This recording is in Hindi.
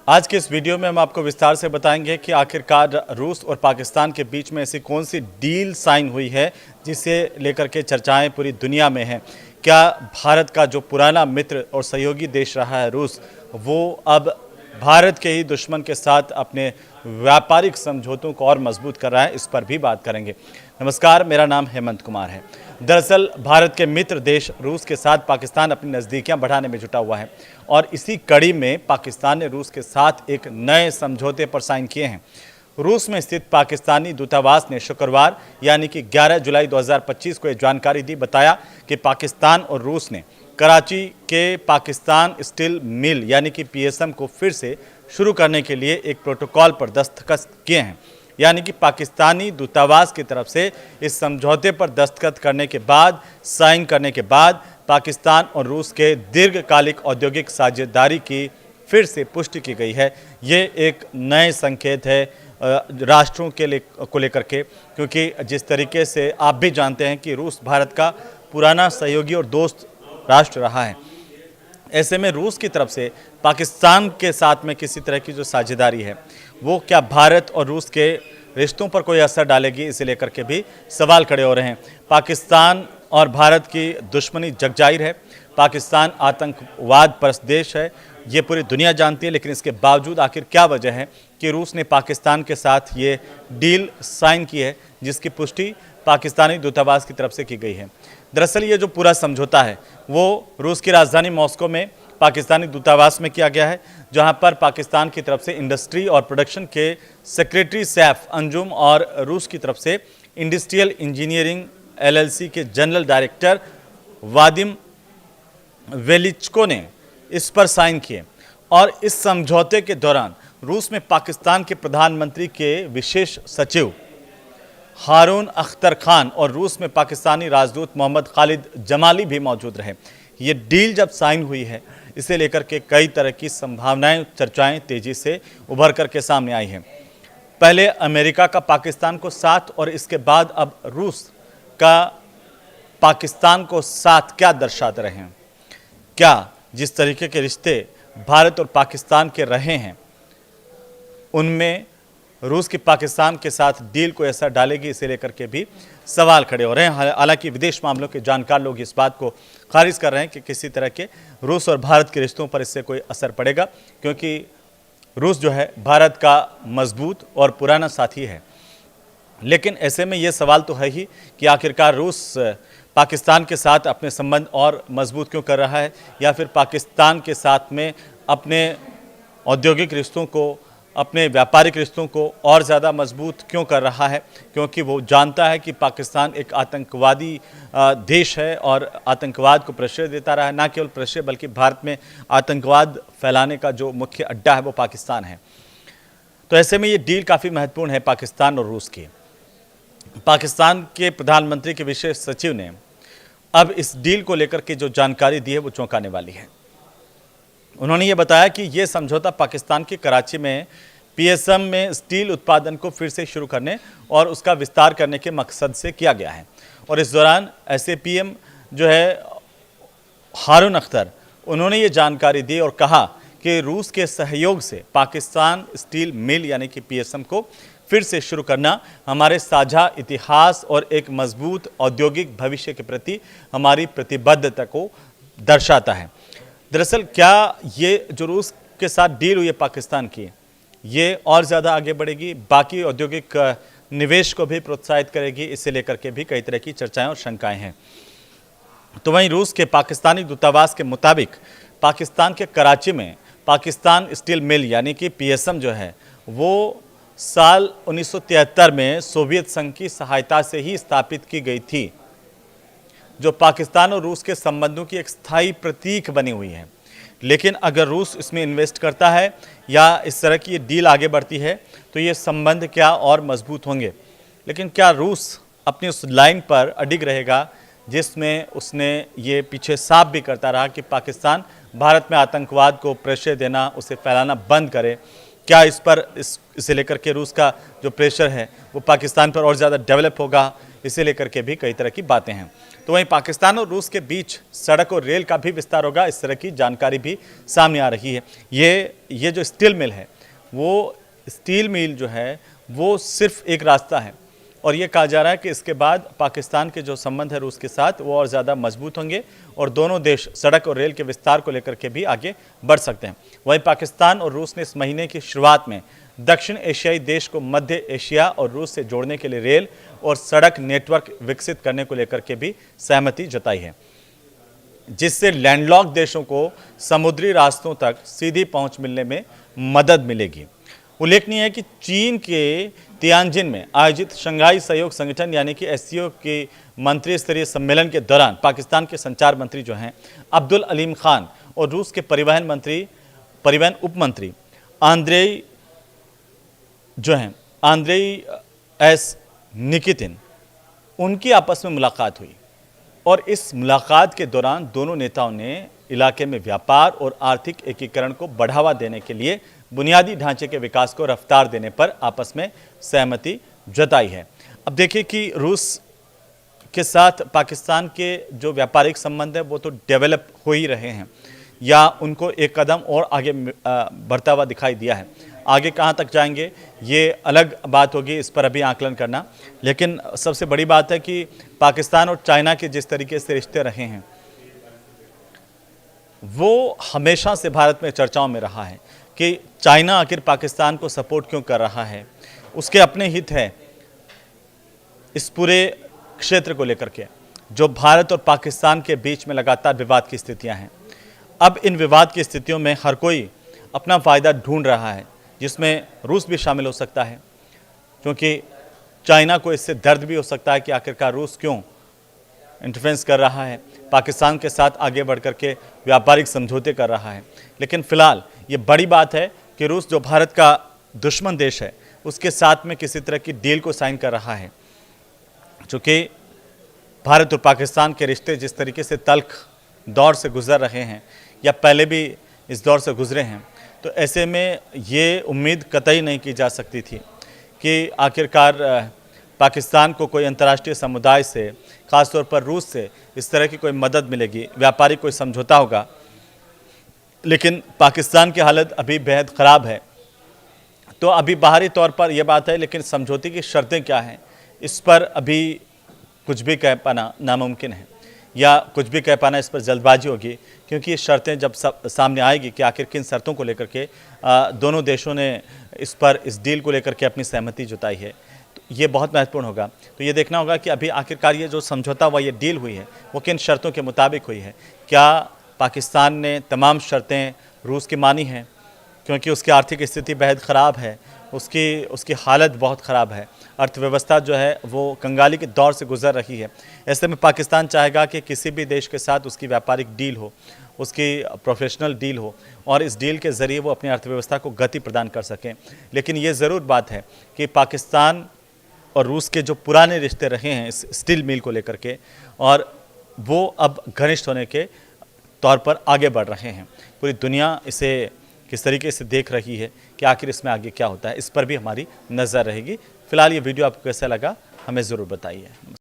आज के इस वीडियो में हम आपको विस्तार से बताएंगे कि आखिरकार रूस और पाकिस्तान के बीच में ऐसी कौन सी डील साइन हुई है जिसे लेकर के चर्चाएं पूरी दुनिया में हैं। क्या भारत का जो पुराना मित्र और सहयोगी देश रहा है रूस, वो अब भारत के ही दुश्मन के साथ अपने व्यापारिक समझौतों को और मजबूत कर रहा है, इस पर भी बात करेंगे। नमस्कार, मेरा नाम हेमंत कुमार है। दरअसल भारत के मित्र देश रूस के साथ पाकिस्तान अपनी नज़दीकियां बढ़ाने में जुटा हुआ है और इसी कड़ी में पाकिस्तान ने रूस के साथ एक नए समझौते पर साइन किए हैं। रूस में स्थित पाकिस्तानी दूतावास ने शुक्रवार यानी कि 11 जुलाई 2025 को यह जानकारी दी। बताया कि पाकिस्तान और रूस ने कराची के पाकिस्तान स्टील मिल यानी कि पीएसएम को फिर से शुरू करने के लिए एक प्रोटोकॉल पर दस्तखत किए हैं। यानी कि पाकिस्तानी दूतावास की तरफ से इस समझौते पर दस्तखत करने के बाद, साइन करने के बाद पाकिस्तान और रूस के दीर्घकालिक औद्योगिक साझेदारी की फिर से पुष्टि की गई है। ये एक नए संकेत है राष्ट्रों को लेकर के, क्योंकि जिस तरीके से आप भी जानते हैं कि रूस भारत का पुराना सहयोगी और दोस्त राष्ट्र रहा है, ऐसे में रूस की तरफ से पाकिस्तान के साथ में किसी तरह की जो साझेदारी है वो क्या भारत और रूस के रिश्तों पर कोई असर डालेगी, इसे लेकर के भी सवाल खड़े हो रहे हैं। पाकिस्तान और भारत की दुश्मनी जगजाहिर है। पाकिस्तान आतंकवाद परस्त देश है, ये पूरी दुनिया जानती है, लेकिन इसके बावजूद आखिर क्या वजह है कि रूस ने पाकिस्तान के साथ ये डील साइन की है जिसकी पुष्टि पाकिस्तानी दूतावास की तरफ से की गई है। दरअसल ये जो पूरा समझौता है वो रूस की राजधानी मॉस्को में पाकिस्तानी दूतावास में किया गया है, जहां पर पाकिस्तान की तरफ से इंडस्ट्री और प्रोडक्शन के सेक्रेटरी सैफ अंजुम और रूस की तरफ से इंडस्ट्रियल इंजीनियरिंग एलएलसी के जनरल डायरेक्टर वादिम वेलिचको ने इस पर साइन किए। और इस समझौते के दौरान रूस में पाकिस्तान के प्रधानमंत्री के विशेष सचिव हारून अख्तर खान और रूस में पाकिस्तानी राजदूत मोहम्मद खालिद जमाली भी मौजूद रहे। ये डील जब साइन हुई है, इसे लेकर के कई तरह की संभावनाएं, चर्चाएं तेजी से उभर करके सामने आई हैं। पहले अमेरिका का पाकिस्तान को साथ और इसके बाद अब रूस का पाकिस्तान को साथ क्या दर्शाते रहे हैं? क्या जिस तरीके के रिश्ते भारत और पाकिस्तान के रहे हैं उनमें रूस की पाकिस्तान के साथ डील को असर डालेगी, इसे लेकर के भी सवाल खड़े हो रहे हैं। हालांकि विदेश मामलों के जानकार लोग इस बात को खारिज कर रहे हैं कि किसी तरह के रूस और भारत के रिश्तों पर इससे कोई असर पड़ेगा, क्योंकि रूस जो है भारत का मजबूत और पुराना साथी है। लेकिन ऐसे में ये सवाल तो है ही कि आखिरकार रूस पाकिस्तान के साथ अपने संबंध और मजबूत क्यों कर रहा है, या फिर पाकिस्तान के साथ में अपने औद्योगिक रिश्तों को, अपने व्यापारिक रिश्तों को और ज़्यादा मजबूत क्यों कर रहा है, क्योंकि वो जानता है कि पाकिस्तान एक आतंकवादी देश है और आतंकवाद को प्रश्रय देता रहा है। ना केवल प्रश्रय बल्कि भारत में आतंकवाद फैलाने का जो मुख्य अड्डा है वो पाकिस्तान है। तो ऐसे में ये डील काफ़ी महत्वपूर्ण है पाकिस्तान और रूस की। पाकिस्तान के प्रधानमंत्री के विशेष सचिव ने अब इस डील को लेकर के जो जानकारी दी है वो चौंकाने वाली है। उन्होंने ये बताया कि ये समझौता पाकिस्तान के कराची में पीएसएम में स्टील उत्पादन को फिर से शुरू करने और उसका विस्तार करने के मकसद से किया गया है। और इस दौरान एसएपीएम जो है हारून अख्तर, उन्होंने ये जानकारी दी और कहा कि रूस के सहयोग से पाकिस्तान स्टील मिल यानी कि पीएसएम को फिर से शुरू करना हमारे साझा इतिहास और एक मजबूत औद्योगिक भविष्य के प्रति हमारी प्रतिबद्धता को दर्शाता है। दरअसल क्या ये जो रूस के साथ डील हुई है पाकिस्तान की, ये और ज़्यादा आगे बढ़ेगी, बाकी औद्योगिक निवेश को भी प्रोत्साहित करेगी, इसे लेकर के भी कई तरह की चर्चाएं और शंकाएं हैं। तो वहीं रूस के पाकिस्तानी दूतावास के मुताबिक पाकिस्तान के कराची में पाकिस्तान स्टील मिल यानी कि पीएसएम जो है वो साल 1973 में सोवियत संघ की सहायता से ही स्थापित की गई थी, जो पाकिस्तान और रूस के संबंधों की एक स्थायी प्रतीक बनी हुई है। लेकिन अगर रूस इसमें इन्वेस्ट करता है या इस तरह की ये डील आगे बढ़ती है तो ये संबंध क्या और मजबूत होंगे। लेकिन क्या रूस अपनी उस लाइन पर अडिग रहेगा जिसमें उसने ये पीछे साफ भी करता रहा कि पाकिस्तान भारत में आतंकवाद को प्रश्रय देना, उसे फैलाना बंद करे? क्या इस पर इसे लेकर के रूस का जो प्रेशर है वो पाकिस्तान पर और ज़्यादा डेवलप होगा? इसे लेकर के भी कई तरह की बातें हैं। तो वहीं पाकिस्तान और रूस के बीच सड़क और रेल का भी विस्तार होगा, इस तरह की जानकारी भी सामने आ रही है। ये जो स्टील मिल है, वो स्टील मिल जो है वो सिर्फ एक रास्ता है, और ये कहा जा रहा है कि इसके बाद पाकिस्तान के जो संबंध है रूस के साथ वो और ज़्यादा मजबूत होंगे और दोनों देश सड़क और रेल के विस्तार को लेकर के भी आगे बढ़ सकते हैं। वहीं पाकिस्तान और रूस ने इस महीने की शुरुआत में दक्षिण एशियाई देश को मध्य एशिया और रूस से जोड़ने के लिए रेल और सड़क नेटवर्क विकसित करने को लेकर के भी सहमति जताई है, जिससे लैंडलॉक देशों को समुद्री रास्तों तक सीधी पहुंच मिलने में मदद मिलेगी। उल्लेखनीय है कि चीन के तियानजिन में आयोजित शंघाई सहयोग संगठन यानी कि एससीओ के मंत्री स्तरीय सम्मेलन के दौरान पाकिस्तान के संचार मंत्री जो हैं अब्दुल अलीम खान और रूस के परिवहन उप मंत्री आंद्रेई एस निकितिन, उनकी आपस में मुलाकात हुई और इस मुलाकात के दौरान दोनों नेताओं ने इलाके में व्यापार और आर्थिक एकीकरण को बढ़ावा देने के लिए बुनियादी ढांचे के विकास को रफ्तार देने पर आपस में सहमति जताई है। अब देखिए कि रूस के साथ पाकिस्तान के जो व्यापारिक संबंध है वो तो डेवलप हो ही रहे हैं, या उनको एक कदम और आगे बढ़ता हुआ दिखाई दिया है। आगे कहाँ तक जाएंगे ये अलग बात होगी, इस पर अभी आकलन करना। लेकिन सबसे बड़ी बात है कि पाकिस्तान और चाइना के जिस तरीके से रिश्ते रहे हैं वो हमेशा से भारत में चर्चाओं में रहा है कि चाइना आखिर पाकिस्तान को सपोर्ट क्यों कर रहा है। उसके अपने हित है इस पूरे क्षेत्र को लेकर के, जो भारत और पाकिस्तान के बीच में लगातार विवाद की स्थितियां हैं। अब इन विवाद की स्थितियों में हर कोई अपना फ़ायदा ढूंढ रहा है, जिसमें रूस भी शामिल हो सकता है, क्योंकि चाइना को इससे दर्द भी हो सकता है कि आखिरकार रूस क्यों इंटरफेरेंस कर रहा है, पाकिस्तान के साथ आगे बढ़ कर के व्यापारिक समझौते कर रहा है। लेकिन फ़िलहाल ये बड़ी बात है कि रूस जो भारत का दुश्मन देश है उसके साथ में किसी तरह की डील को साइन कर रहा है, चूँकि भारत और पाकिस्तान के रिश्ते जिस तरीके से तल्ख दौर से गुजर रहे हैं या पहले भी इस दौर से गुजरे हैं, तो ऐसे में ये उम्मीद कतई नहीं की जा सकती थी कि आखिरकार पाकिस्तान को कोई अंतर्राष्ट्रीय समुदाय से, ख़ासतौर पर रूस से इस तरह की कोई मदद मिलेगी, व्यापारिक कोई समझौता होगा। लेकिन पाकिस्तान की हालत अभी बेहद ख़राब है, तो अभी बाहरी तौर पर यह बात है, लेकिन समझौते की शर्तें क्या हैं इस पर अभी कुछ भी कह पाना नामुमकिन है, या कुछ भी कह पाना इस पर जल्दबाजी होगी, क्योंकि ये शर्तें जब सामने आएगी कि आखिर किन शर्तों को लेकर के दोनों देशों ने इस डील को लेकर के अपनी सहमति जताई है, तो ये बहुत महत्वपूर्ण होगा। तो ये देखना होगा कि अभी आखिरकार ये जो समझौता हुआ, ये डील हुई है, वो किन शर्तों के मुताबिक हुई है। क्या पाकिस्तान ने तमाम शर्तें रूस की मानी हैं, क्योंकि उसकी आर्थिक स्थिति बेहद ख़राब है, उसकी हालत बहुत ख़राब है, अर्थव्यवस्था जो है वो कंगाली के दौर से गुजर रही है। ऐसे में पाकिस्तान चाहेगा कि किसी भी देश के साथ उसकी व्यापारिक डील हो, उसकी प्रोफेशनल डील हो, और इस डील के ज़रिए वो अपनी अर्थव्यवस्था को गति प्रदान कर सकें। लेकिन ये ज़रूर बात है कि पाकिस्तान और रूस के जो पुराने रिश्ते रहे हैं इस स्टील मिल को लेकर के, और वो अब घनिष्ठ होने के तौर पर आगे बढ़ रहे हैं। पूरी दुनिया इसे किस तरीके से देख रही है कि आखिर इसमें आगे क्या होता है, इस पर भी हमारी नज़र रहेगी। फिलहाल ये वीडियो आपको कैसा लगा हमें ज़रूर बताइए।